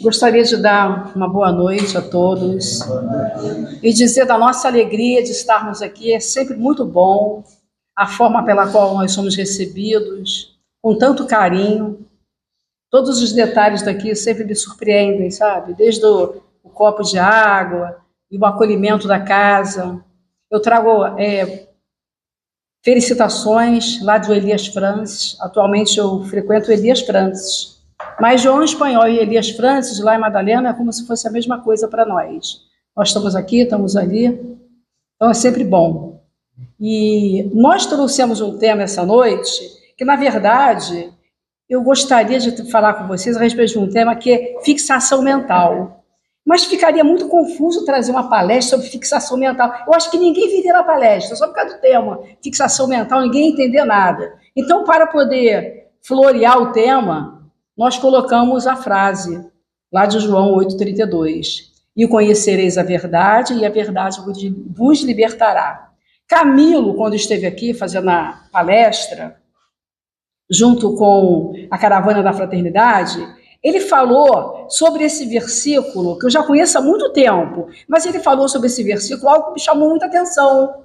Gostaria de dar uma boa noite a todos e dizer da nossa alegria de estarmos aqui. É sempre muito bom a forma pela qual nós somos recebidos, com tanto carinho. Todos os detalhes daqui sempre me surpreendem, sabe? Desde o copo de água e o acolhimento da casa. Eu trago felicitações lá do Elias Francis. Atualmente eu frequento Elias Francis. Mas João Espanhol e Elias Francis, lá em Madalena, é como se fosse a mesma coisa para nós. Nós estamos aqui, estamos ali, então é sempre bom. E nós trouxemos um tema essa noite, que na verdade eu gostaria de falar com vocês a respeito de um tema que é fixação mental. Mas ficaria muito confuso trazer uma palestra sobre fixação mental. Eu acho que ninguém viria na palestra, só por causa do tema, fixação mental, ninguém ia entender nada. Então, para poder florear o tema, nós colocamos a frase lá de João 8,32. E conhecereis a verdade, e a verdade vos libertará. Camilo, quando esteve aqui fazendo a palestra, junto com a Caravana da Fraternidade, ele falou sobre esse versículo, que eu já conheço há muito tempo, mas ele falou sobre esse versículo, algo que me chamou muita atenção.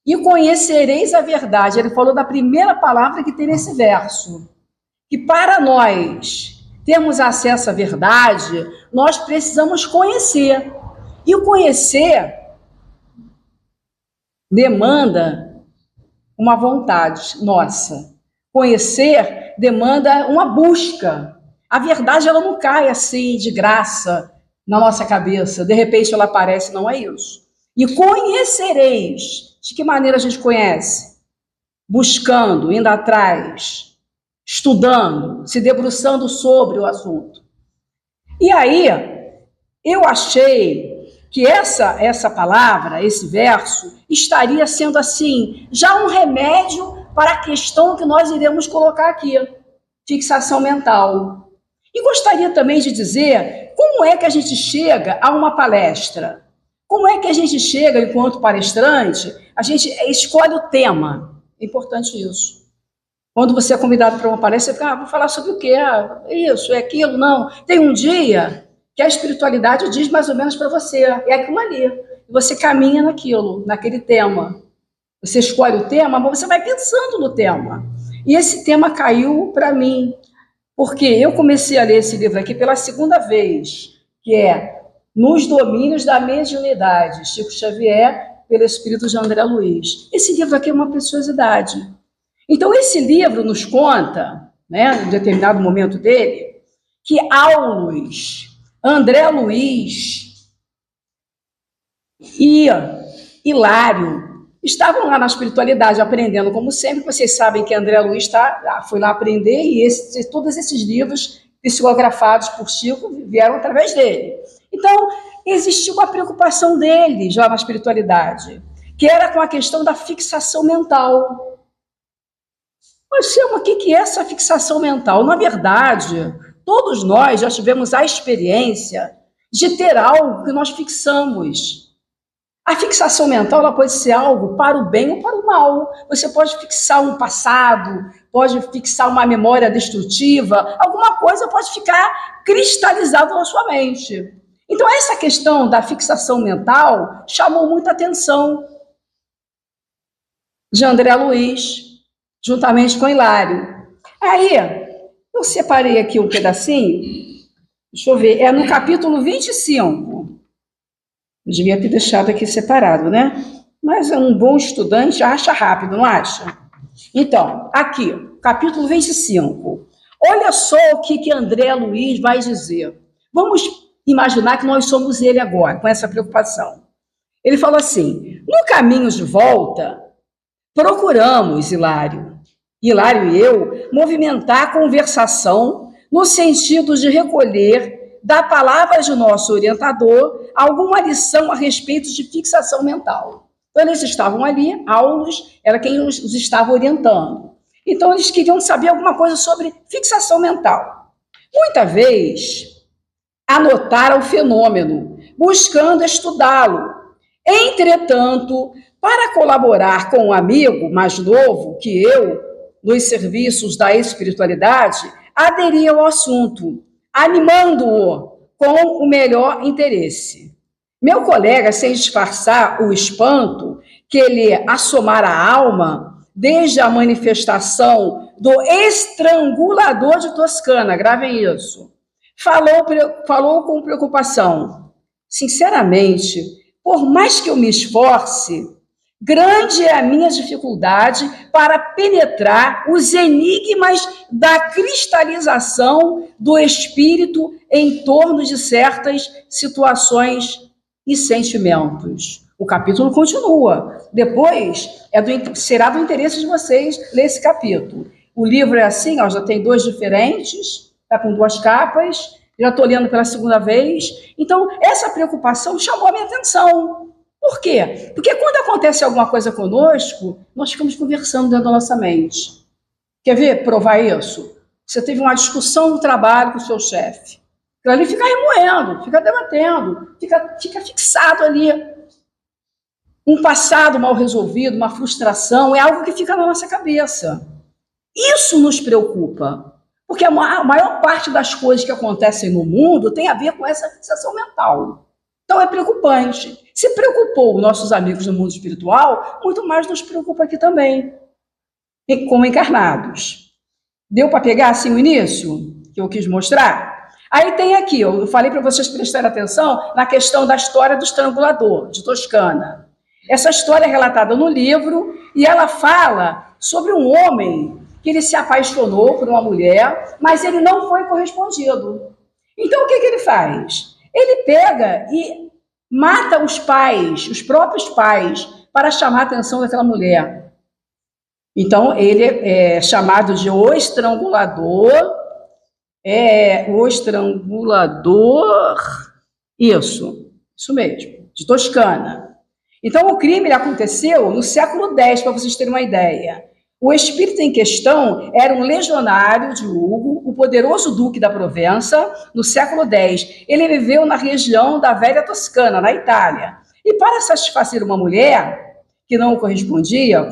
E conhecereis a verdade. Ele falou da primeira palavra que tem nesse verso. Que para nós termos acesso à verdade, nós precisamos conhecer. E o conhecer demanda uma vontade nossa. Conhecer demanda uma busca. A verdade ela não cai assim de graça na nossa cabeça. De repente ela aparece, não é isso. E conhecereis. De que maneira a gente conhece? Buscando, indo atrás, estudando, se debruçando sobre o assunto. E aí, eu achei que essa palavra, esse verso, estaria sendo assim, já um remédio para a questão que nós iremos colocar aqui, fixação mental. E gostaria também de dizer como é que a gente chega a uma palestra. Como é que a gente chega, enquanto palestrante, a gente escolhe o tema. É importante isso. Quando você é convidado para uma palestra, você fica, vou falar sobre o quê? Isso, é aquilo, não. Tem um dia que a espiritualidade diz mais ou menos para você, é aquilo ali. E você caminha naquilo, naquele tema. Você escolhe o tema, mas você vai pensando no tema. E esse tema caiu para mim, porque eu comecei a ler esse livro aqui pela segunda vez, que é Nos Domínios da Mediunidade, Chico Xavier, pelo Espírito de André Luiz. Esse livro aqui é uma preciosidade. Então, esse livro nos conta, né, em determinado momento dele, que Aulus, André Luiz e Hilário estavam lá na espiritualidade aprendendo, como sempre. Vocês sabem que André Luiz foi lá aprender e todos esses livros psicografados por Chico vieram através dele. Então, existiu uma preocupação dele já na espiritualidade, que era com a questão da fixação mental. Mas, Selma, o que é essa fixação mental? Na verdade, todos nós já tivemos a experiência de ter algo que nós fixamos. A fixação mental ela pode ser algo para o bem ou para o mal. Você pode fixar um passado, pode fixar uma memória destrutiva, alguma coisa pode ficar cristalizada na sua mente. Então, essa questão da fixação mental chamou muita atenção de André Luiz, juntamente com Hilário. Aí, eu separei aqui um pedacinho, deixa eu ver, é no capítulo 25. Eu devia ter deixado aqui separado, né? Mas um bom estudante acha rápido, não acha? Então, aqui, capítulo 25. Olha só o que André Luiz vai dizer. Vamos imaginar que nós somos ele agora, com essa preocupação. Ele falou assim, no caminho de volta, procuramos, Hilário e eu, movimentar a conversação no sentido de recolher da palavra de nosso orientador alguma lição a respeito de fixação mental. Então, eles estavam ali, Aulus era quem os estava orientando. Então, eles queriam saber alguma coisa sobre fixação mental. Muita vez, anotaram o fenômeno, buscando estudá-lo. Entretanto, para colaborar com um amigo mais novo que eu, nos serviços da espiritualidade, aderi ao assunto, animando-o com o melhor interesse. Meu colega, sem disfarçar o espanto que lhe assomara a alma, desde a manifestação do estrangulador de Toscana, gravem isso, falou com preocupação. Sinceramente, por mais que eu me esforce, grande é a minha dificuldade para penetrar os enigmas da cristalização do espírito em torno de certas situações e sentimentos. O capítulo continua. Depois será do interesse de vocês ler esse capítulo. O livro é assim, ó, já tem 2 diferentes, está com 2 capas, já estou lendo pela segunda vez. Então, essa preocupação chamou a minha atenção. Por quê? Porque quando acontece alguma coisa conosco, nós ficamos conversando dentro da nossa mente. Quer ver provar isso? Você teve uma discussão no trabalho com o seu chefe. Aquilo ali fica remoendo, fica debatendo, fica fixado ali. Um passado mal resolvido, uma frustração, é algo que fica na nossa cabeça. Isso nos preocupa, porque a maior parte das coisas que acontecem no mundo tem a ver com essa sensação mental. Então é preocupante. Se preocupou nossos amigos no mundo espiritual, muito mais nos preocupa aqui também, como encarnados. Deu para pegar assim o início que eu quis mostrar? Aí tem aqui, eu falei para vocês prestarem atenção na questão da história do estrangulador, de Toscana. Essa história é relatada no livro e ela fala sobre um homem que ele se apaixonou por uma mulher, mas ele não foi correspondido. Então o que ele faz? Ele pega e mata os pais, os próprios pais, para chamar a atenção daquela mulher. Então ele é chamado de o estrangulador, isso mesmo, de Toscana. Então o crime aconteceu no século X, para vocês terem uma ideia. O espírito em questão era um legionário de Hugo, o poderoso duque da Provença, no século X. Ele viveu na região da velha Toscana, na Itália. E para satisfazer uma mulher que não correspondia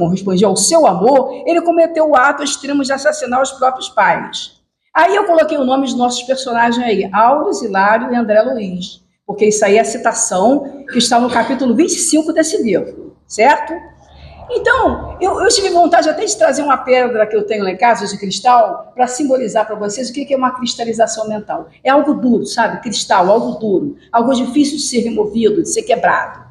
ao seu amor, ele cometeu o ato extremo de assassinar os próprios pais. Aí eu coloquei o nome dos nossos personagens aí, Aulus, Hilário e André Luiz, porque isso aí é a citação que está no capítulo 25 desse livro, certo? Então, eu tive vontade até de trazer uma pedra que eu tenho lá em casa, de cristal, para simbolizar para vocês o que é uma cristalização mental. É algo duro, sabe? Cristal, algo duro, algo difícil de ser removido, de ser quebrado.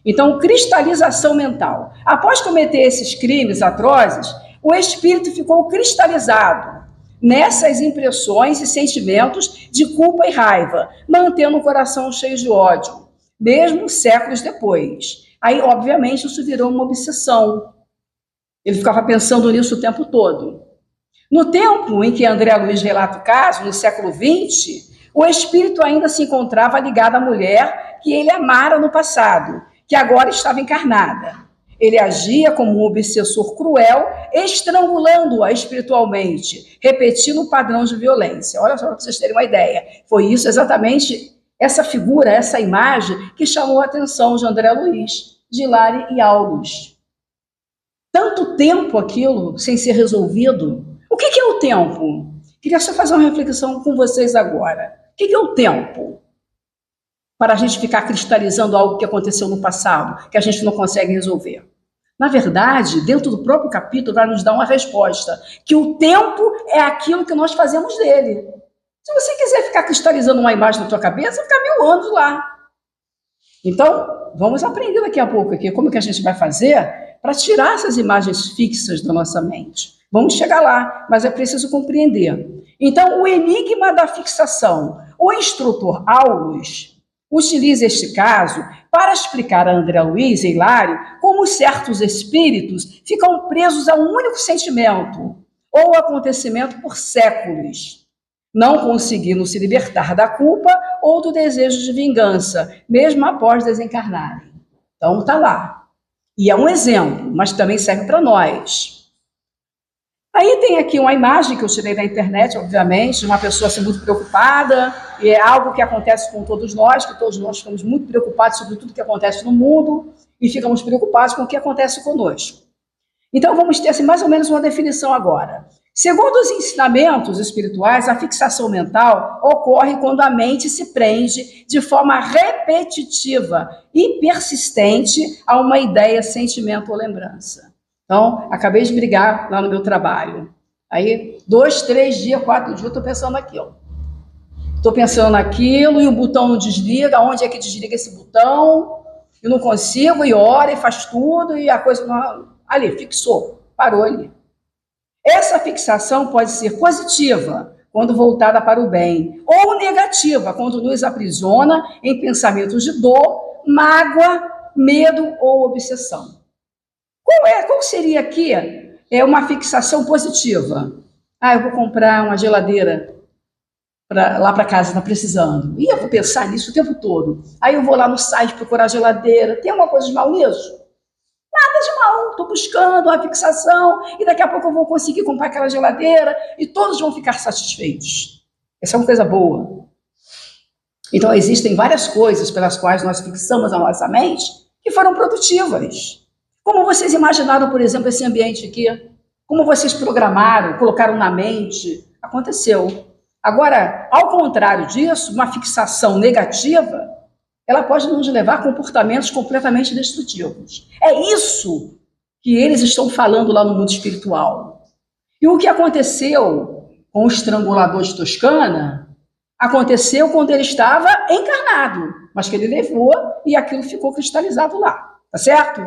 Então, cristalização mental. Após cometer esses crimes atrozes, o espírito ficou cristalizado nessas impressões e sentimentos de culpa e raiva, mantendo o coração cheio de ódio, mesmo séculos depois. Aí, obviamente, isso virou uma obsessão. Ele ficava pensando nisso o tempo todo. No tempo em que André Luiz relata o caso, no século XX, o espírito ainda se encontrava ligado à mulher que ele amara no passado, que agora estava encarnada. Ele agia como um obsessor cruel, estrangulando-a espiritualmente, repetindo o padrão de violência. Olha só para vocês terem uma ideia. Foi isso exatamente, essa figura, essa imagem, que chamou a atenção de André Luiz, de Hilário e Aulus. Tanto tempo aquilo sem ser resolvido. O que é o tempo? Queria só fazer uma reflexão com vocês agora. O que é o tempo? Para a gente ficar cristalizando algo que aconteceu no passado, que a gente não consegue resolver. Na verdade, dentro do próprio capítulo, vai nos dar uma resposta, que o tempo é aquilo que nós fazemos dele. Se você quiser ficar cristalizando uma imagem na tua cabeça, vai ficar 1000 anos lá. Então, vamos aprender daqui a pouco aqui como que a gente vai fazer para tirar essas imagens fixas da nossa mente. Vamos chegar lá, mas é preciso compreender. Então, o enigma da fixação. O instrutor Aulus utiliza este caso para explicar a André Luiz e Hilário como certos espíritos ficam presos a um único sentimento ou acontecimento por séculos, não conseguindo se libertar da culpa ou do desejo de vingança, mesmo após desencarnarem. Então, está lá. E é um exemplo, mas também serve para nós. Aí tem aqui uma imagem que eu tirei da internet, obviamente, de uma pessoa assim, muito preocupada, e é algo que acontece com todos nós, que todos nós ficamos muito preocupados sobre tudo que acontece no mundo, e ficamos preocupados com o que acontece conosco. Então, vamos ter assim, mais ou menos uma definição agora. Segundo os ensinamentos espirituais, a fixação mental ocorre quando a mente se prende de forma repetitiva e persistente a uma ideia, sentimento ou lembrança. Então, acabei de brigar lá no meu trabalho. Aí, 2, 3 dias, 4 dias, eu estou pensando naquilo. Estou pensando naquilo e o botão não desliga. Onde é que desliga esse botão? Eu não consigo, e ora, e faz tudo, e a coisa não... Ali, fixou, parou ali. Essa fixação pode ser positiva, quando voltada para o bem, ou negativa, quando nos aprisiona em pensamentos de dor, mágoa, medo ou obsessão. Qual seria aqui uma fixação positiva? Eu vou comprar uma geladeira lá para casa, está precisando. E eu vou pensar nisso o tempo todo. Aí eu vou lá no site procurar geladeira. Tem alguma coisa de mal nisso? Nada de mal, estou buscando uma fixação e daqui a pouco eu vou conseguir comprar aquela geladeira e todos vão ficar satisfeitos. Essa é uma coisa boa. Então, existem várias coisas pelas quais nós fixamos a nossa mente que foram produtivas. Como vocês imaginaram, por exemplo, esse ambiente aqui? Como vocês programaram, colocaram na mente? Aconteceu. Agora, ao contrário disso, uma fixação negativa, ela pode nos levar a comportamentos completamente destrutivos. É isso que eles estão falando lá no mundo espiritual. E o que aconteceu com o estrangulador de Toscana, aconteceu quando ele estava encarnado, mas que ele levou e aquilo ficou cristalizado lá, tá certo?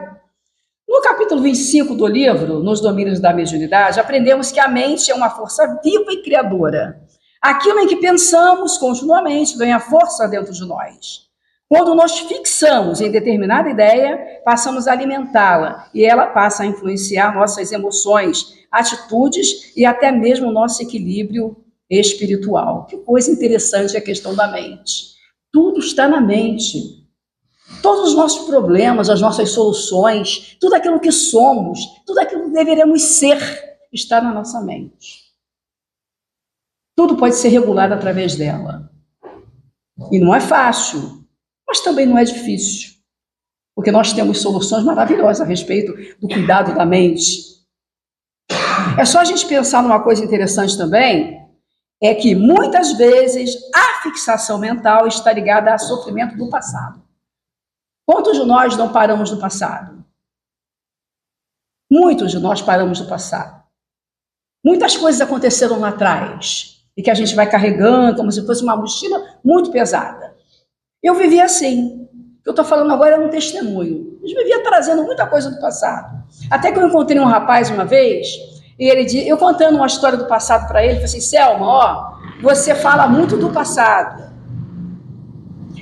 No capítulo 25 do livro, Nos Domínios da Mediunidade, aprendemos que a mente é uma força viva e criadora. Aquilo em que pensamos continuamente ganha força dentro de nós. Quando nós fixamos em determinada ideia, passamos a alimentá-la e ela passa a influenciar nossas emoções, atitudes e até mesmo o nosso equilíbrio espiritual. Que coisa interessante a questão da mente. Tudo está na mente. Todos os nossos problemas, as nossas soluções, tudo aquilo que somos, tudo aquilo que deveremos ser, está na nossa mente. Tudo pode ser regulado através dela. E não é fácil. Mas também não é difícil, porque nós temos soluções maravilhosas a respeito do cuidado da mente. É só a gente pensar numa coisa interessante também, é que muitas vezes a fixação mental está ligada ao sofrimento do passado. Quantos de nós não paramos no passado? Muitos de nós paramos no passado. Muitas coisas aconteceram lá atrás, e que a gente vai carregando como se fosse uma mochila muito pesada. Eu vivia assim. O que eu estou falando agora é um testemunho. Eu vivia trazendo muita coisa do passado. Até que eu encontrei um rapaz uma vez, e eu contando uma história do passado para ele, falei assim, Selma, você fala muito do passado.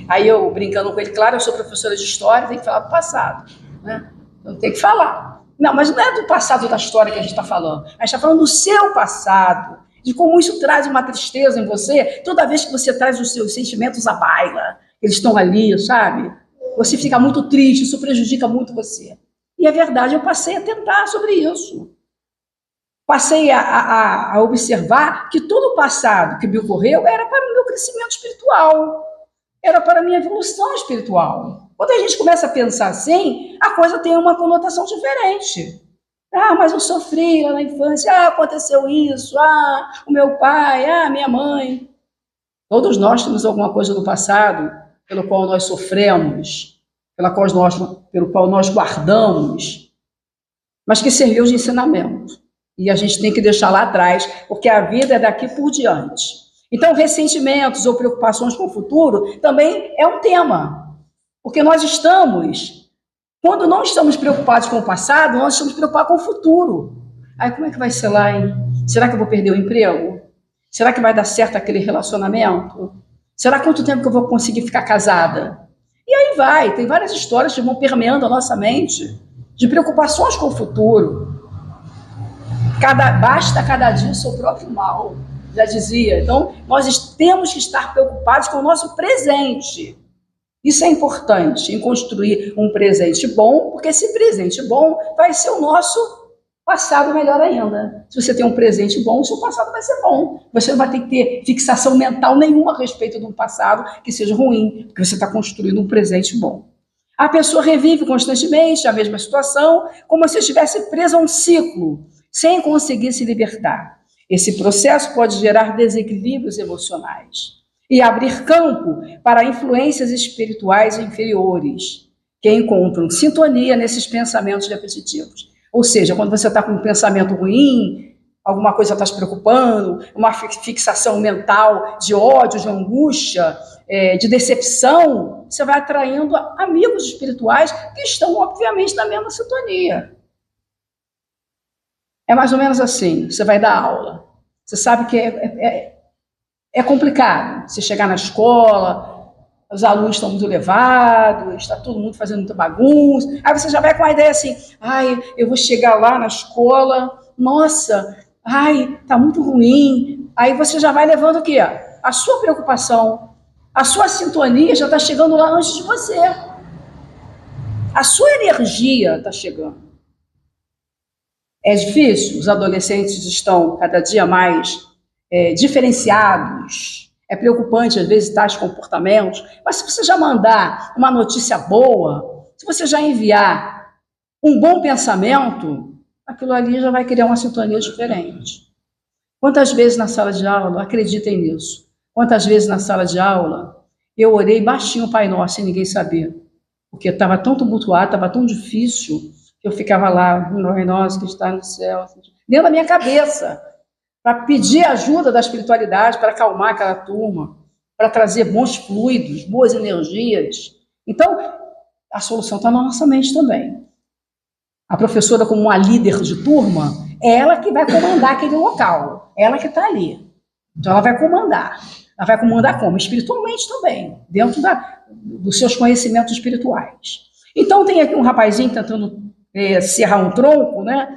Aí eu, brincando com ele, claro, eu sou professora de história, tenho que falar do passado. Né? Eu tenho que falar. Não, mas não é do passado da história que a gente está falando. A gente está falando do seu passado, de como isso traz uma tristeza em você, toda vez que você traz os seus sentimentos à baila. Eles estão ali, sabe? Você fica muito triste, isso prejudica muito você. E é verdade, eu passei a tentar sobre isso. Passei a observar que todo o passado que me ocorreu era para o meu crescimento espiritual, era para a minha evolução espiritual. Quando a gente começa a pensar assim, a coisa tem uma conotação diferente. Mas eu sofri lá na infância, aconteceu isso, o meu pai, minha mãe. Todos nós temos alguma coisa no passado pelo qual nós sofremos, pelo qual nós guardamos, mas que serviu de ensinamento. E a gente tem que deixar lá atrás, porque a vida é daqui por diante. Então, ressentimentos ou preocupações com o futuro também é um tema, porque quando não estamos preocupados com o passado, nós estamos preocupados com o futuro. Aí como é que vai ser lá, hein? Será que eu vou perder o emprego? Será que vai dar certo aquele relacionamento? Será quanto tempo que eu vou conseguir ficar casada? E aí vai, tem várias histórias que vão permeando a nossa mente de preocupações com o futuro. Basta cada dia o seu próprio mal, já dizia. Então, nós temos que estar preocupados com o nosso presente. Isso é importante, em construir um presente bom, porque esse presente bom vai ser o nosso passado melhor ainda. Se você tem um presente bom, o seu passado vai ser bom. Você não vai ter que ter fixação mental nenhuma a respeito de um passado que seja ruim, porque você está construindo um presente bom. A pessoa revive constantemente a mesma situação, como se estivesse presa a um ciclo, sem conseguir se libertar. Esse processo pode gerar desequilíbrios emocionais e abrir campo para influências espirituais inferiores, que encontram sintonia nesses pensamentos repetitivos. Ou seja, quando você está com um pensamento ruim, alguma coisa está te preocupando, uma fixação mental de ódio, de angústia, de decepção, você vai atraindo amigos espirituais que estão, obviamente, na mesma sintonia. É mais ou menos assim, você vai dar aula. Você sabe que é complicado. Você chegar na escola, os alunos estão muito elevados, está todo mundo fazendo muita bagunça. Aí você já vai com a ideia assim, eu vou chegar lá na escola, nossa, tá muito ruim. Aí você já vai levando o quê? A sua preocupação, a sua sintonia já está chegando lá antes de você. A sua energia está chegando. É difícil, os adolescentes estão cada dia mais diferenciados. É preocupante, às vezes, tais comportamentos. Mas se você já mandar uma notícia boa, se você já enviar um bom pensamento, aquilo ali já vai criar uma sintonia diferente. Quantas vezes na sala de aula, acreditem nisso, quantas vezes na sala de aula eu orei baixinho o Pai Nosso sem ninguém saber, porque estava tão tumultuado, estava tão difícil, que eu ficava lá, Pai Nosso que está no céu, dentro da minha cabeça, para pedir ajuda da espiritualidade, para acalmar aquela turma, para trazer bons fluidos, boas energias. Então, a solução está na nossa mente também. A professora, como uma líder de turma, é ela que vai comandar aquele local, ela que está ali. Então, ela vai comandar. Ela vai comandar como? Espiritualmente também, dentro dos seus conhecimentos espirituais. Então, tem aqui um rapazinho tentando serrar um tronco, né?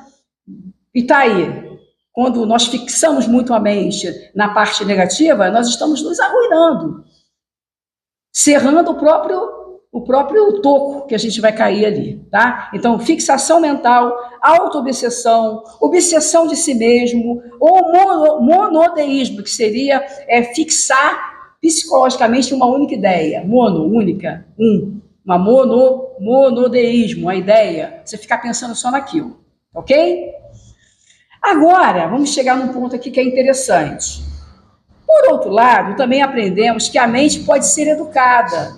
E está aí. Quando nós fixamos muito a mente na parte negativa, nós estamos nos arruinando, serrando o próprio toco que a gente vai cair ali, tá? Então, fixação mental, auto-obsessão, obsessão de si mesmo, ou monoteísmo, que seria fixar psicologicamente uma única ideia, única, uma monodeísmo, a ideia, você ficar pensando só naquilo, ok? Agora, vamos chegar num ponto aqui que é interessante. Por outro lado, também aprendemos que a mente pode ser educada.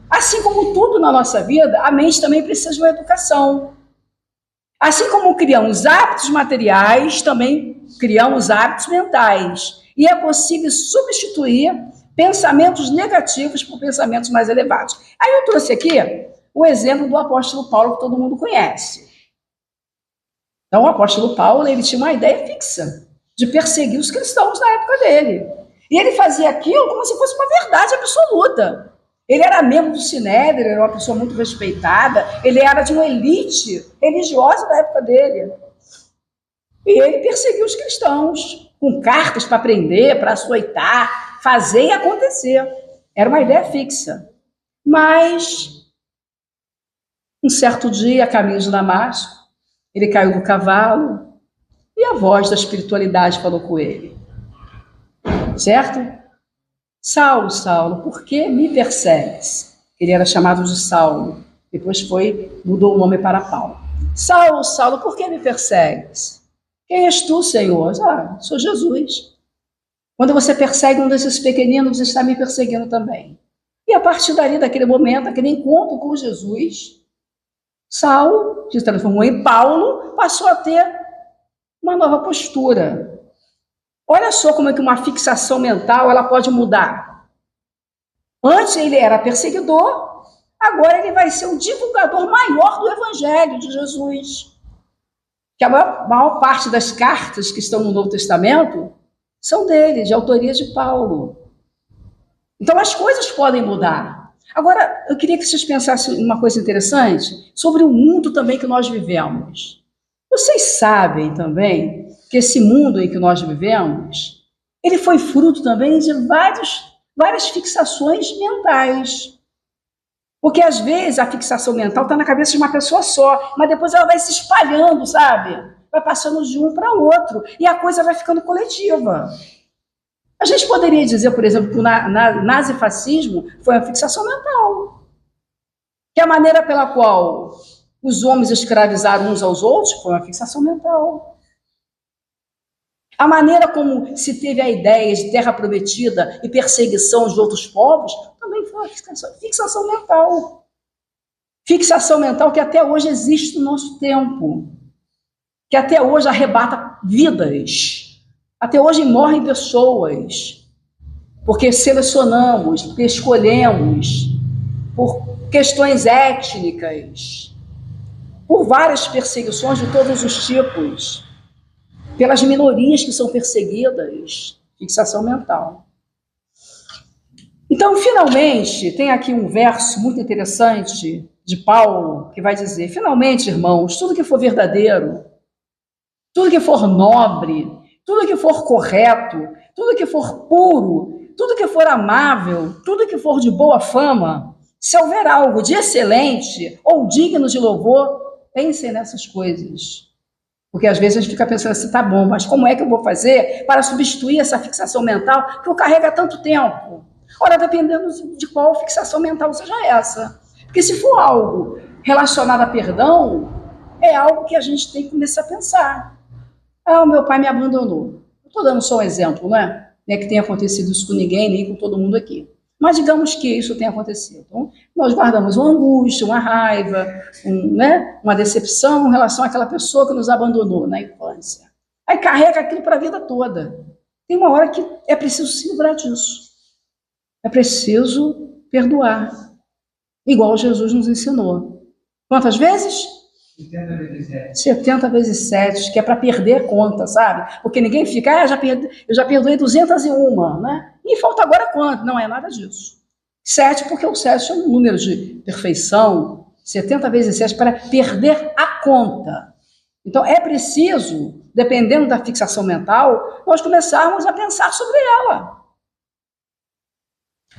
Assim como tudo na nossa vida, a mente também precisa de uma educação. Assim como criamos hábitos materiais, também criamos hábitos mentais. E é possível substituir pensamentos negativos por pensamentos mais elevados. Aí eu trouxe aqui o exemplo do apóstolo Paulo, que todo mundo conhece. Então, o apóstolo Paulo, ele tinha uma ideia fixa de perseguir os cristãos na época dele. E ele fazia aquilo como se fosse uma verdade absoluta. Ele era membro do Sinédrio, era uma pessoa muito respeitada, ele era de uma elite religiosa da época dele. E ele perseguiu os cristãos, com cartas para prender, para açoitar, fazer e acontecer. Era uma ideia fixa. Mas, um certo dia, a caminho de Damasco, ele caiu do cavalo e a voz da espiritualidade falou com ele. Certo? Saulo, Saulo, por que me persegues? Ele era chamado de Saulo. Depois mudou o nome para Paulo. Saulo, Saulo, por que me persegues? Quem és tu, Senhor? Sou Jesus. Quando você persegue um desses pequeninos, você está me perseguindo também. E a partir dali, daquele momento, aquele encontro com Jesus, Saulo, que se transformou em Paulo, passou a ter uma nova postura. Olha só como é que uma fixação mental ela pode mudar. Antes ele era perseguidor, agora ele vai ser o divulgador maior do Evangelho de Jesus. Que a maior parte das cartas que estão no Novo Testamento são dele, de autoria de Paulo. Então as coisas podem mudar. Agora, eu queria que vocês pensassem uma coisa interessante sobre o mundo também que nós vivemos. Vocês sabem também que esse mundo em que nós vivemos, ele foi fruto também de várias fixações mentais. Porque, às vezes, a fixação mental está na cabeça de uma pessoa só, mas depois ela vai se espalhando, sabe? Vai passando de um para outro, e a coisa vai ficando coletiva. A gente poderia dizer, por exemplo, que o nazifascismo foi uma fixação mental. Que a maneira pela qual os homens escravizaram uns aos outros foi uma fixação mental. A maneira como se teve a ideia de terra prometida e perseguição de outros povos também foi uma fixação mental. Fixação mental que até hoje existe no nosso tempo, que até hoje arrebata vidas, até hoje morrem pessoas, porque selecionamos, porque escolhemos, por questões étnicas, por várias perseguições de todos os tipos, pelas minorias que são perseguidas, fixação mental. Então, finalmente, tem aqui um verso muito interessante de Paulo, que vai dizer, finalmente, irmãos, tudo que for verdadeiro, tudo que for nobre, tudo que for correto, tudo que for puro, tudo que for amável, tudo que for de boa fama, se houver algo de excelente ou digno de louvor, pensem nessas coisas. Porque às vezes a gente fica pensando assim, tá bom, mas como é que eu vou fazer para substituir essa fixação mental que eu carrego há tanto tempo? Ora, dependendo de qual fixação mental seja essa. Porque se for algo relacionado a perdão, é algo que a gente tem que começar a pensar. Ah, o meu pai me abandonou. Estou dando só um exemplo, né? Não é que tenha acontecido isso com ninguém, nem com todo mundo aqui. Mas digamos que isso tenha acontecido. Então, nós guardamos uma angústia, uma raiva, uma decepção em relação àquela pessoa que nos abandonou na infância. Aí carrega aquilo para a vida toda. Tem uma hora que é preciso se livrar disso. É preciso perdoar. Igual Jesus nos ensinou. Quantas vezes? 70 vezes 7. 70 vezes 7, que é para perder a conta, sabe? Porque ninguém fica, eu já perdoei 201, né? E falta agora quanto? Não é nada disso. 7, porque o 7 é um número de perfeição. 70 vezes 7 para perder a conta. Então é preciso, dependendo da fixação mental, nós começarmos a pensar sobre ela.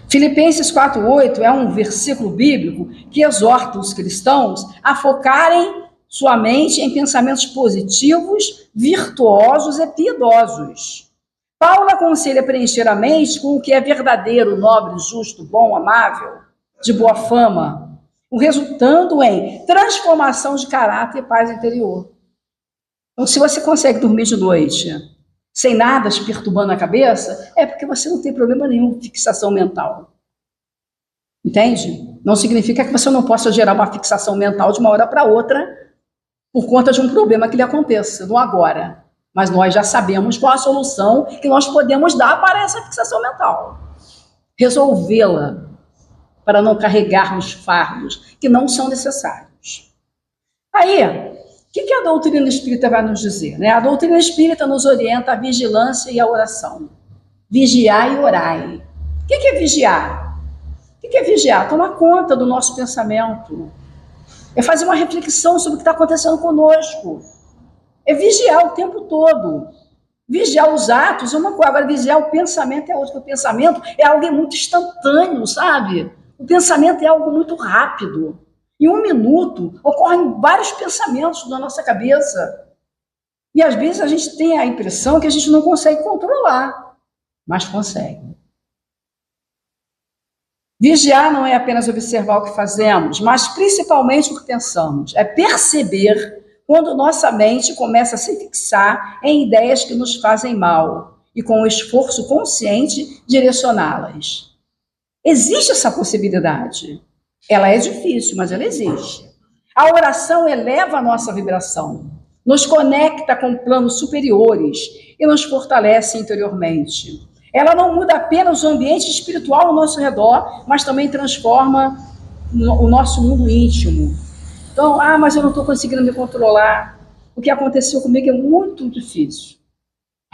Filipenses 4:8 é um versículo bíblico que exorta os cristãos a focarem sua mente em pensamentos positivos, virtuosos e piedosos. Paulo aconselha preencher a mente com o que é verdadeiro, nobre, justo, bom, amável, de boa fama, o resultando em transformação de caráter e paz interior. Então, se você consegue dormir de noite sem nada te perturbando a cabeça, é porque você não tem problema nenhum de fixação mental. Entende? Não significa que você não possa gerar uma fixação mental de uma hora para outra por conta de um problema que lhe aconteça, no agora. Mas nós já sabemos qual a solução que nós podemos dar para essa fixação mental. Resolvê-la, para não carregarmos fardos que não são necessários. Aí, o que a doutrina espírita vai nos dizer? Né? A doutrina espírita nos orienta à vigilância e à oração. Vigiai e orai. O que é vigiar? O que é vigiar? Tomar conta do nosso pensamento. É fazer uma reflexão sobre o que está acontecendo conosco. É vigiar o tempo todo. Vigiar os atos é uma coisa, agora vigiar o pensamento é outra. O pensamento é algo muito instantâneo, sabe? O pensamento é algo muito rápido. Em um minuto, ocorrem vários pensamentos na nossa cabeça. E às vezes a gente tem a impressão que a gente não consegue controlar, mas consegue. Vigiar não é apenas observar o que fazemos, mas principalmente o que pensamos. É perceber quando nossa mente começa a se fixar em ideias que nos fazem mal e, com um esforço consciente, direcioná-las. Existe essa possibilidade. Ela é difícil, mas ela existe. A oração eleva a nossa vibração, nos conecta com planos superiores e nos fortalece interiormente. Ela não muda apenas o ambiente espiritual ao nosso redor, mas também transforma o nosso mundo íntimo. Então, mas eu não estou conseguindo me controlar. O que aconteceu comigo é muito difícil.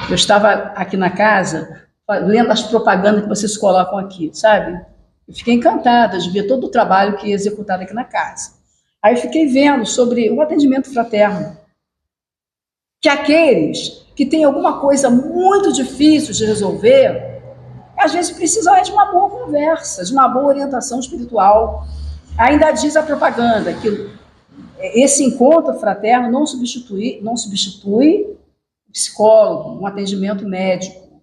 Eu estava aqui na casa, lendo as propagandas que vocês colocam aqui, sabe? Eu fiquei encantada de ver todo o trabalho que é executado aqui na casa. Aí eu fiquei vendo sobre o atendimento fraterno. Que aqueles que têm alguma coisa muito difícil de resolver, às vezes precisam de uma boa conversa, de uma boa orientação espiritual. Ainda diz a propaganda que esse encontro fraterno não substitui o psicólogo, um atendimento médico.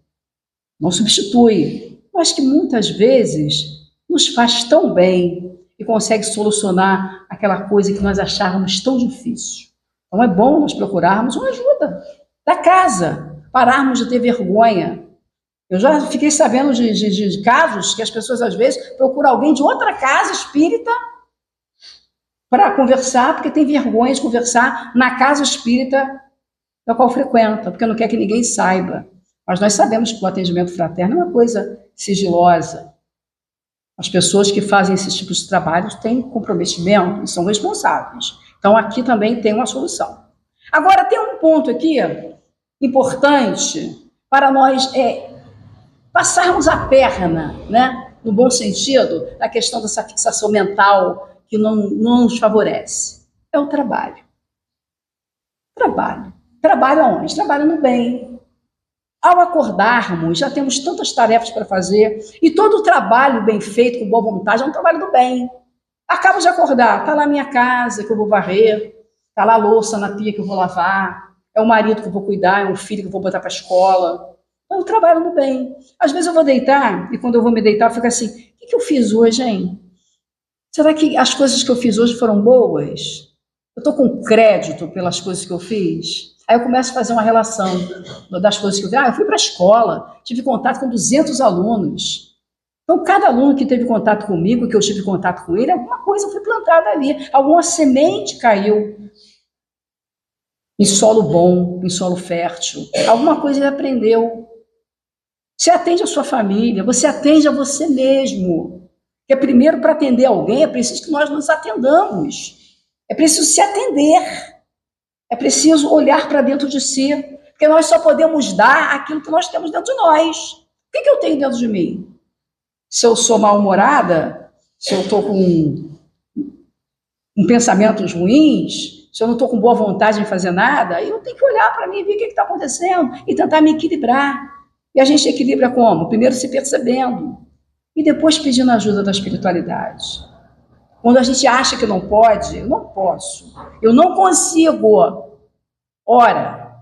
Não substitui, mas que muitas vezes nos faz tão bem e consegue solucionar aquela coisa que nós achávamos tão difícil. Então é bom nós procurarmos uma ajuda da casa, pararmos de ter vergonha. Eu já fiquei sabendo de casos que as pessoas, às vezes, procuram alguém de outra casa espírita para conversar, porque tem vergonha de conversar na casa espírita da qual frequenta, porque não quer que ninguém saiba. Mas nós sabemos que o atendimento fraterno é uma coisa sigilosa. As pessoas que fazem esses tipos de trabalhos têm comprometimento e são responsáveis. Então, aqui também tem uma solução. Agora, tem um ponto aqui importante para nós passarmos a perna, né, no bom sentido, na questão dessa fixação mental que não nos favorece. É o trabalho. Trabalho. Trabalho aonde? Trabalho no bem. Ao acordarmos, já temos tantas tarefas para fazer, e todo o trabalho bem feito, com boa vontade, é um trabalho do bem. Acabo de acordar, está lá a minha casa que eu vou varrer, está lá a louça na pia que eu vou lavar, é o marido que eu vou cuidar, é o filho que eu vou botar para a escola. Então, eu trabalho no bem. Às vezes eu vou deitar, e quando eu vou me deitar, eu fico assim, o que eu fiz hoje, hein? Será que as coisas que eu fiz hoje foram boas? Eu estou com crédito pelas coisas que eu fiz? Aí eu começo a fazer uma relação das coisas que eu fiz. Eu fui para a escola, tive contato com 200 alunos. Então, cada aluno que teve contato comigo, que eu tive contato com ele, alguma coisa foi plantada ali, alguma semente caiu em solo bom, em solo fértil, alguma coisa ele aprendeu. Você atende a sua família, você atende a você mesmo. Porque primeiro, para atender alguém, é preciso que nós nos atendamos. É preciso se atender. É preciso olhar para dentro de si. Porque nós só podemos dar aquilo que nós temos dentro de nós. O que eu tenho dentro de mim? Se eu sou mal-humorada, se eu estou com pensamentos ruins, se eu não estou com boa vontade em fazer nada, eu tenho que olhar para mim e ver o que está acontecendo e tentar me equilibrar. E a gente equilibra como? Primeiro se percebendo e depois pedindo ajuda da espiritualidade. Quando a gente acha que não pode, eu não posso, eu não consigo. Ora,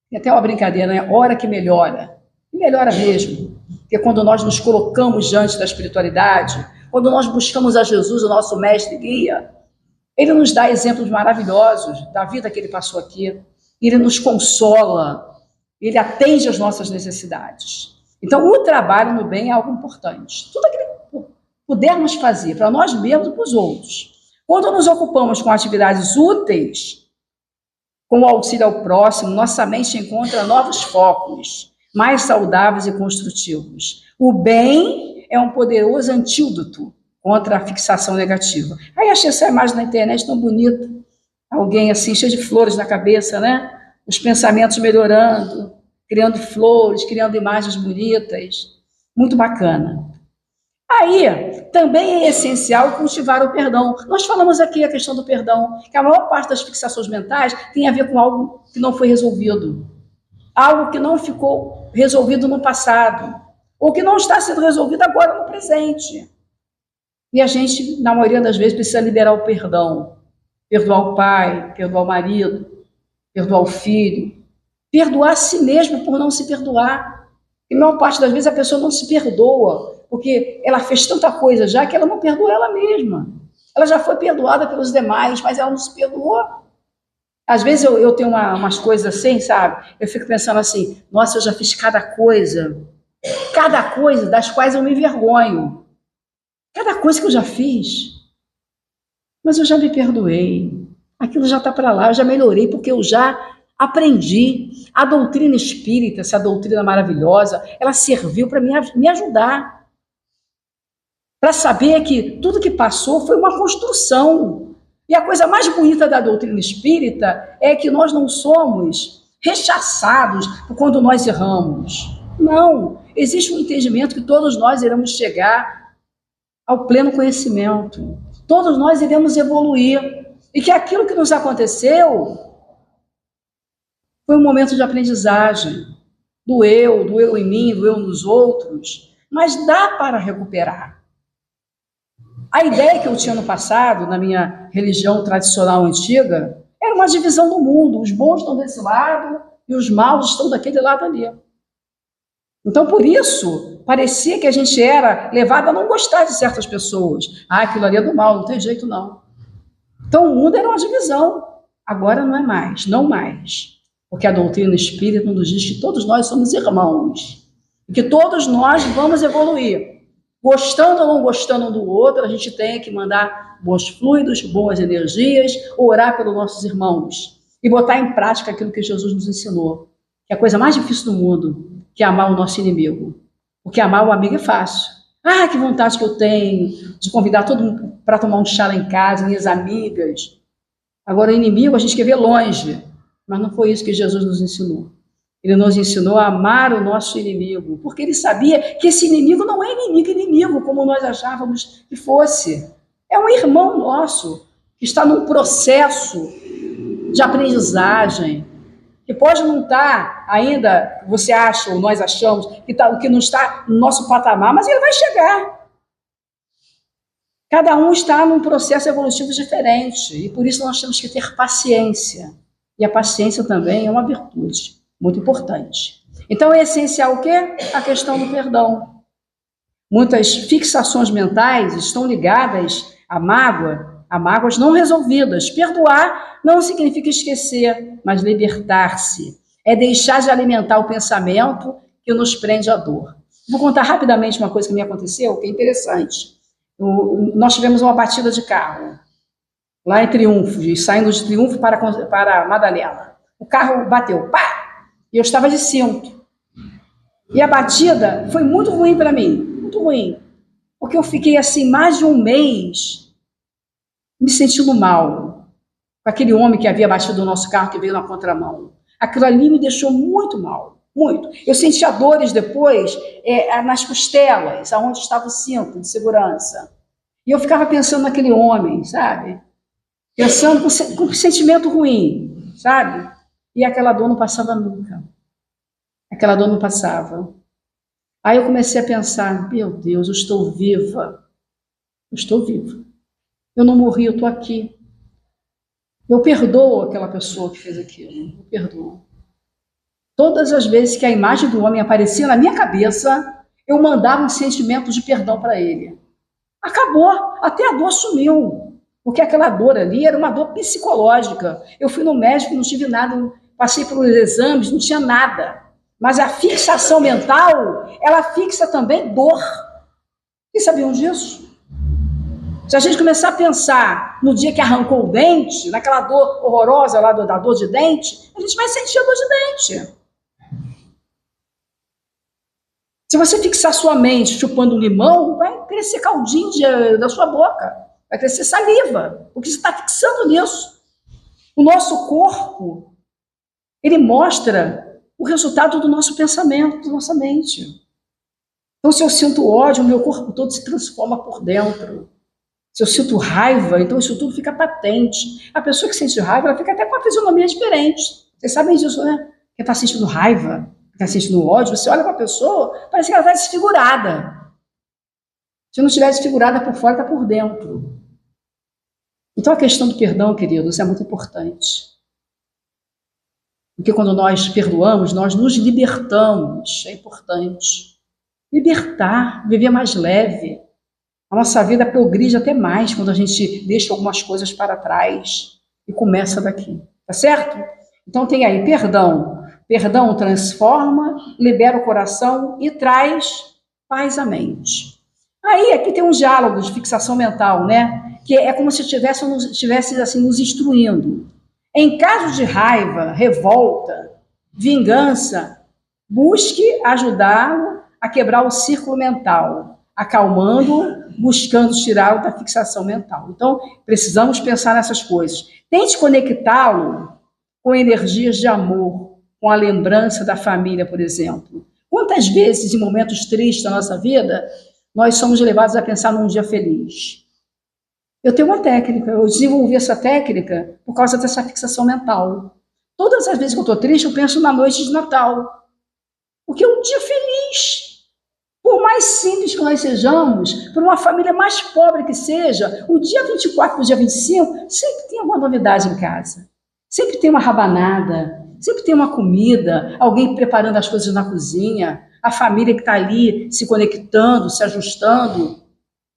tem até uma brincadeira, né? Ora que melhora. E melhora mesmo. Porque quando nós nos colocamos diante da espiritualidade, quando nós buscamos a Jesus, o nosso mestre e guia, ele nos dá exemplos maravilhosos da vida que ele passou aqui. Ele nos consola, ele atende às nossas necessidades. Então, o trabalho no bem é algo importante. Tudo aquilo que pudermos fazer para nós mesmos e para os outros. Quando nos ocupamos com atividades úteis, com o auxílio ao próximo, nossa mente encontra novos focos, mais saudáveis e construtivos. O bem é um poderoso antídoto contra a fixação negativa. Aí achei essa imagem na internet tão bonita. Alguém assim, cheio de flores na cabeça, né? Os pensamentos melhorando, criando flores, criando imagens bonitas. Muito bacana. Aí, também é essencial cultivar o perdão. Nós falamos aqui a questão do perdão, que a maior parte das fixações mentais tem a ver com algo que não foi resolvido. Algo que não ficou resolvido no passado, ou que não está sendo resolvido agora no presente. E a gente, na maioria das vezes, precisa liberar o perdão. Perdoar o pai, perdoar o marido, perdoar o filho. Perdoar a si mesmo por não se perdoar. E a maior parte das vezes a pessoa não se perdoa, porque ela fez tanta coisa já que ela não perdoa ela mesma. Ela já foi perdoada pelos demais, mas ela não se perdoou. Às vezes eu tenho umas coisas assim, sabe? Eu fico pensando assim, nossa, eu já fiz cada coisa das quais eu me envergonho. Cada coisa que eu já fiz. Mas eu já me perdoei. Aquilo já está para lá, eu já melhorei, porque eu já aprendi. A doutrina espírita, essa doutrina maravilhosa, ela serviu para me ajudar. Para saber que tudo que passou foi uma construção. E a coisa mais bonita da doutrina espírita é que nós não somos rechaçados quando nós erramos. Não, existe um entendimento que todos nós iremos chegar ao pleno conhecimento. Todos nós iremos evoluir. E que aquilo que nos aconteceu foi um momento de aprendizagem. Do eu em mim, do eu nos outros. Mas dá para recuperar. A ideia que eu tinha no passado, na minha religião tradicional antiga, era uma divisão do mundo. Os bons estão desse lado e os maus estão daquele lado ali. Então, por isso, parecia que a gente era levado a não gostar de certas pessoas. Aquilo ali é do mal, não tem jeito não. Então, o mundo era uma divisão. Agora não é mais, não mais. Porque a doutrina espírita nos diz que todos nós somos irmãos. E que todos nós vamos evoluir. Gostando ou não gostando um do outro, a gente tem que mandar bons fluidos, boas energias, orar pelos nossos irmãos. E botar em prática aquilo que Jesus nos ensinou. Que é a coisa mais difícil do mundo, que é amar o nosso inimigo. Porque amar o amigo é fácil. Ah, que vontade que eu tenho de convidar todo mundo para tomar um chá lá em casa, minhas amigas. Agora, o inimigo a gente quer ver longe. Mas não foi isso que Jesus nos ensinou. Ele nos ensinou a amar o nosso inimigo, porque ele sabia que esse inimigo não é inimigo, como nós achávamos que fosse. É um irmão nosso, que está num processo de aprendizagem, que pode não estar ainda, você acha, ou nós achamos, que não está no nosso patamar, mas ele vai chegar. Cada um está num processo evolutivo diferente, e por isso nós temos que ter paciência. E a paciência também é uma virtude muito importante. Então é essencial o quê? A questão do perdão. Muitas fixações mentais estão ligadas à mágoa, a mágoas não resolvidas. Perdoar não significa esquecer, mas libertar-se. É deixar de alimentar o pensamento que nos prende à dor. Vou contar rapidamente uma coisa que me aconteceu, que é interessante. Nós tivemos uma batida de carro, lá em Triunfo, e saindo de Triunfo para Madalena. O carro bateu, pá! E eu estava de cinto. E a batida foi muito ruim para mim, muito ruim. Porque eu fiquei assim mais de um mês me sentindo mal. Com aquele homem que havia batido o nosso carro, que veio na contramão. Aquilo ali me deixou muito mal, muito. Eu sentia dores depois nas costelas, onde estava o cinto de segurança. E eu ficava pensando naquele homem, sabe? Pensando com um sentimento ruim, sabe? E aquela dor não passava nunca. Aquela dor não passava. Aí eu comecei a pensar, meu Deus, eu estou viva. Eu estou viva. Eu não morri, eu estou aqui. Eu perdoo aquela pessoa que fez aquilo. Eu perdoo. Todas as vezes que a imagem do homem aparecia na minha cabeça, eu mandava um sentimento de perdão para ele. Acabou, até a dor sumiu. Porque aquela dor ali era uma dor psicológica. Eu fui no médico, não tive nada, passei pelos exames, não tinha nada. Mas a fixação mental, ela fixa também dor. Vocês sabiam disso? Se a gente começar a pensar no dia que arrancou o dente, naquela dor horrorosa lá da dor de dente, a gente vai sentir a dor de dente. Se você fixar sua mente chupando um limão, vai crescer caldinho da sua boca. Vai crescer saliva, porque você está fixando nisso. O nosso corpo, ele mostra o resultado do nosso pensamento, da nossa mente. Então, se eu sinto ódio, o meu corpo todo se transforma por dentro. Se eu sinto raiva, então isso tudo fica patente. A pessoa que sente raiva, ela fica até com uma fisionomia diferente. Vocês sabem disso, né? Quem está sentindo raiva, quem está sentindo ódio, você olha para a pessoa, parece que ela está desfigurada. Se não estiver desfigurada por fora, está por dentro. Então, a questão do perdão, queridos, é muito importante. Porque quando nós perdoamos, nós nos libertamos. É importante. Libertar, viver mais leve. A nossa vida progride até mais quando a gente deixa algumas coisas para trás e começa daqui. Tá certo? Então, tem aí perdão. Perdão transforma, libera o coração e traz paz à mente. Aí, aqui tem um diálogo de fixação mental, né? Que é como se estivesse assim, nos instruindo. Em caso de raiva, revolta, vingança, busque ajudá-lo a quebrar o círculo mental, acalmando, buscando tirá-lo da fixação mental. Então, precisamos pensar nessas coisas. Tente conectá-lo com energias de amor, com a lembrança da família, por exemplo. Quantas vezes, em momentos tristes da nossa vida, nós somos levados a pensar num dia feliz? Eu tenho uma técnica, eu desenvolvi essa técnica por causa dessa fixação mental. Todas as vezes que eu estou triste, eu penso na noite de Natal. Porque é um dia feliz. Por mais simples que nós sejamos, por uma família mais pobre que seja, o dia 24 para o dia 25, sempre tem alguma novidade em casa. Sempre tem uma rabanada, sempre tem uma comida, alguém preparando as coisas na cozinha, a família que está ali se conectando, se ajustando.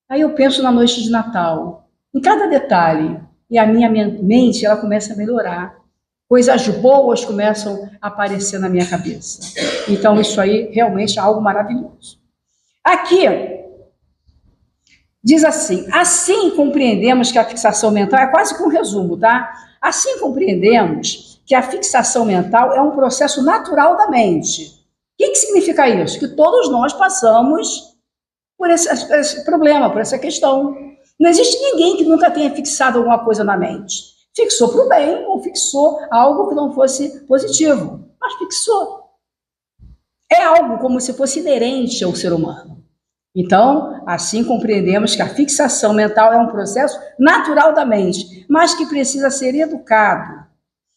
Aí eu penso na noite de Natal, em cada detalhe, e a minha mente ela começa a melhorar. Coisas boas começam a aparecer na minha cabeça. Então, isso aí realmente é algo maravilhoso. Aqui, diz assim compreendemos que a fixação mental, é quase que um resumo, tá? Assim compreendemos que a fixação mental é um processo natural da mente. O que significa isso? Que todos nós passamos por esse problema, por essa questão. Não existe ninguém que nunca tenha fixado alguma coisa na mente. Fixou para o bem ou fixou algo que não fosse positivo, mas fixou. É algo como se fosse inerente ao ser humano. Então, assim compreendemos que a fixação mental é um processo natural da mente, mas que precisa ser educado.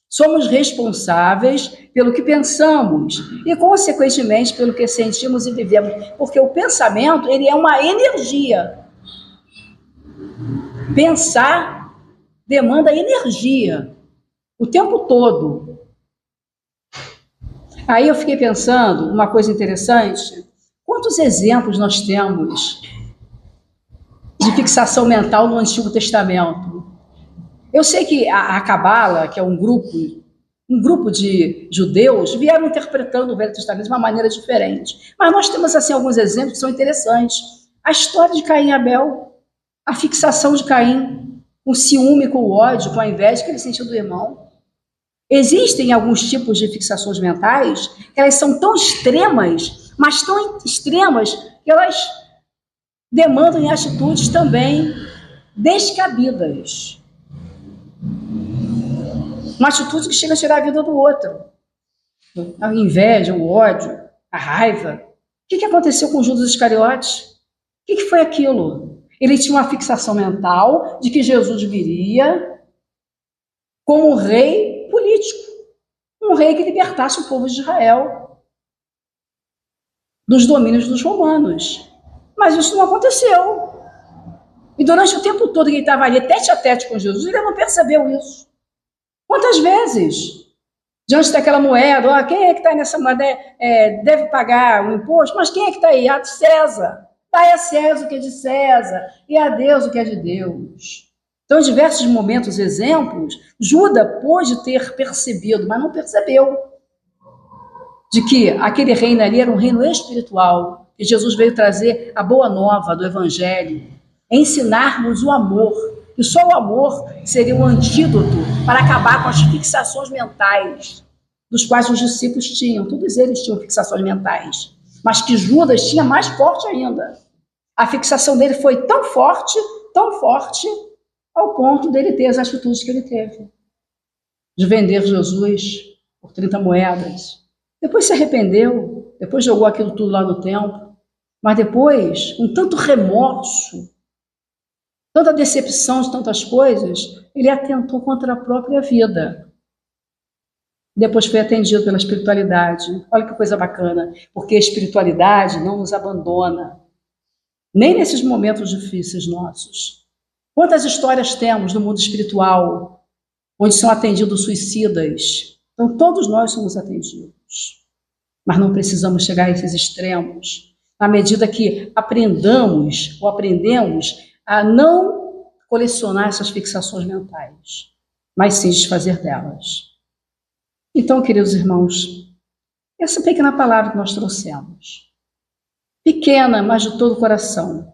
Somos responsáveis pelo que pensamos e, consequentemente, pelo que sentimos e vivemos, porque o pensamento, ele é uma energia. Pensar demanda energia o tempo todo. Aí eu fiquei pensando uma coisa interessante. Quantos exemplos nós temos de fixação mental no Antigo Testamento? Eu sei que a Cabala, que é um grupo de judeus, vieram interpretando o Velho Testamento de uma maneira diferente. Mas nós temos assim alguns exemplos que são interessantes. A história de Caim e Abel, a fixação de Caim, o ciúme com o ódio, com a inveja que ele sentiu do irmão. Existem alguns tipos de fixações mentais que elas são tão extremas, mas tão extremas que elas demandam em atitudes também descabidas. Uma atitude que chega a tirar a vida do outro. A inveja, o ódio, a raiva. O que aconteceu com Judas Iscariotes? O que foi aquilo? Ele tinha uma fixação mental de que Jesus viria como um rei político. Um rei que libertasse o povo de Israel dos domínios dos romanos. Mas isso não aconteceu. E durante o tempo todo que ele estava ali, tete a tete com Jesus, ele não percebeu isso. Quantas vezes, diante daquela moeda, quem é que está nessa moeda? Deve pagar o imposto, mas quem é que está aí? A de César. Dai a César o que é de César, e a Deus o que é de Deus. Então, em diversos momentos, exemplos, Judas pôde ter percebido, mas não percebeu, de que aquele reino ali era um reino espiritual, que Jesus veio trazer a boa nova do Evangelho, ensinar-nos o amor, e só o amor seria um antídoto para acabar com as fixações mentais, dos quais os discípulos tinham, todos eles tinham fixações mentais, mas que Judas tinha mais forte ainda. A fixação dele foi tão forte, ao ponto dele ter as atitudes que ele teve, de vender Jesus por 30 moedas. Depois se arrependeu, depois jogou aquilo tudo lá no templo, mas depois, com tanto remorso, tanta decepção de tantas coisas, ele atentou contra a própria vida. Depois foi atendido pela espiritualidade. Olha que coisa bacana, porque a espiritualidade não nos abandona, nem nesses momentos difíceis nossos. Quantas histórias temos no mundo espiritual, onde são atendidos suicidas? Então, todos nós somos atendidos. Mas não precisamos chegar a esses extremos, à medida que aprendemos a não colecionar essas fixações mentais, mas sim desfazer delas. Então, queridos irmãos, essa pequena palavra que nós trouxemos, pequena, mas de todo o coração,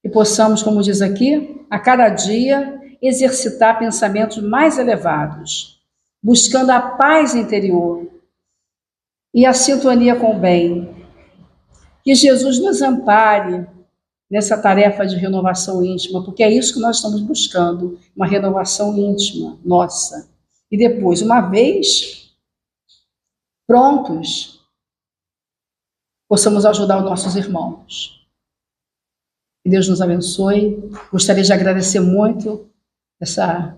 que possamos, como diz aqui, a cada dia exercitar pensamentos mais elevados, buscando a paz interior e a sintonia com o bem. Que Jesus nos ampare nessa tarefa de renovação íntima, porque é isso que nós estamos buscando, uma renovação íntima nossa. E depois, uma vez prontos, possamos ajudar os nossos irmãos. Que Deus nos abençoe. Gostaria de agradecer muito essa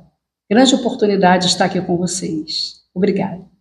grande oportunidade de estar aqui com vocês. Obrigada.